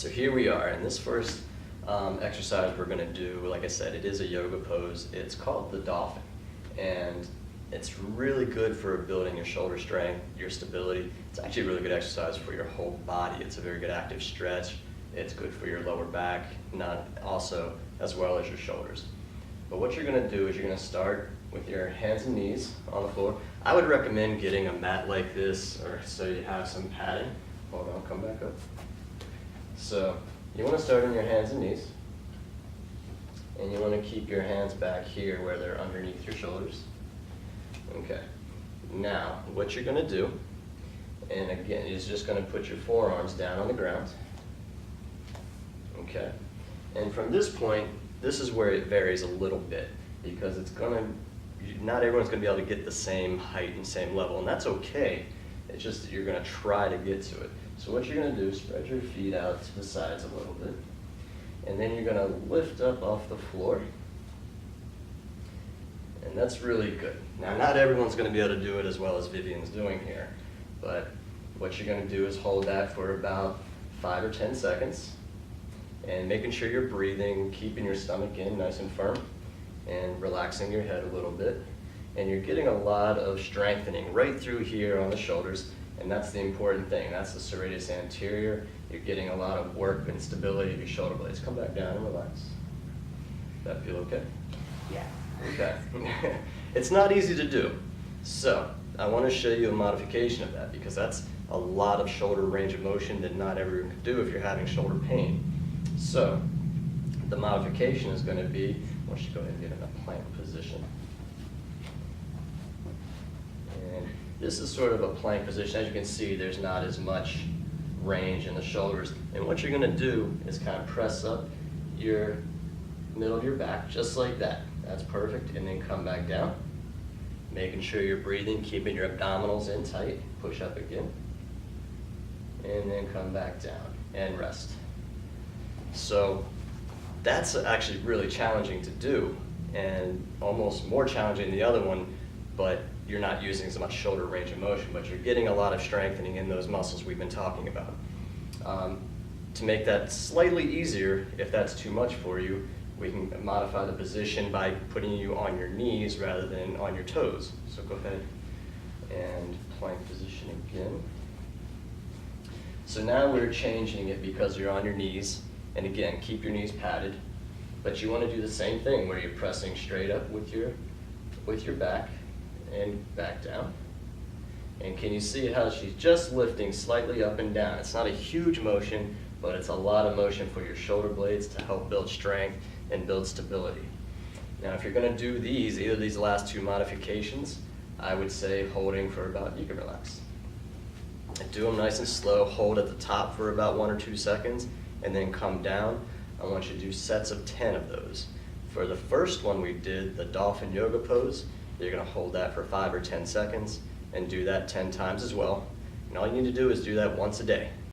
So here we are, and this first exercise we're going to do, like I said, it is a yoga pose. It's called the dolphin, and it's really good for building your shoulder strength, your stability. It's actually a really good exercise for your whole body. It's a very good active stretch. It's good for your lower back, also as well as your shoulders. But what you're going to do is you're going to start with your hands and knees on the floor. I would recommend getting a mat like this, or so you have some padding. Hold on, come back up. So you want to start on your hands and knees, and you want to keep your hands back here where they're underneath your shoulders. Okay. Now, what you're going to do, and again, is just going to put your forearms down on the ground. Okay. And from this point, this is where it varies a little bit, because it's going to, not everyone's going to be able to get the same height and same level, and that's okay. It's just that you're going to try to get to it. So what you're going to do is spread your feet out to the sides a little bit, and then you're going to lift up off the floor, and that's really good. Now, not everyone's going to be able to do it as well as Vivian's doing here, but what you're going to do is hold that for about 5 or 10 seconds, and making sure you're breathing, keeping your stomach in nice and firm, and relaxing your head a little bit. And you're getting a lot of strengthening right through here on the shoulders, and that's the important thing. That's the serratus anterior. You're getting a lot of work and stability of your shoulder blades. Come back down and relax. That feel okay? Yeah. Okay. It's not easy to do. So I want to show you a modification of that, because that's a lot of shoulder range of motion that not everyone can do if you're having shoulder pain. So the modification is going to be, I want you to go ahead and get in a plank position. And this is sort of a plank position. As you can see, there's not as much range in the shoulders. And what you're going to do is kind of press up your middle of your back, just like that. That's perfect. And then come back down, making sure you're breathing, keeping your abdominals in tight. Push up again. And then come back down and rest. So that's actually really challenging to do, and almost more challenging than the other one, but you're not using so much shoulder range of motion, but you're getting a lot of strengthening in those muscles we've been talking about. To make that slightly easier, if that's too much for you, we can modify the position by putting you on your knees rather than on your toes. So go ahead and plank position again. So now we're changing it because you're on your knees, and again, keep your knees padded, but you want to do the same thing where you're pressing straight up with your back and back down. And can you see how she's just lifting slightly up and down? It's not a huge motion, but it's a lot of motion for your shoulder blades to help build strength and build stability. Now, if you're going to do either of these last two modifications, I would say holding for about, you can relax. And do them nice and slow. Hold at the top for about 1 or 2 seconds, and then come down. I want you to do sets of 10 of those. For the first one we did, the dolphin yoga pose, you're going to hold that for 5 or 10 seconds and do that 10 times as well. And all you need to do is do that once a day.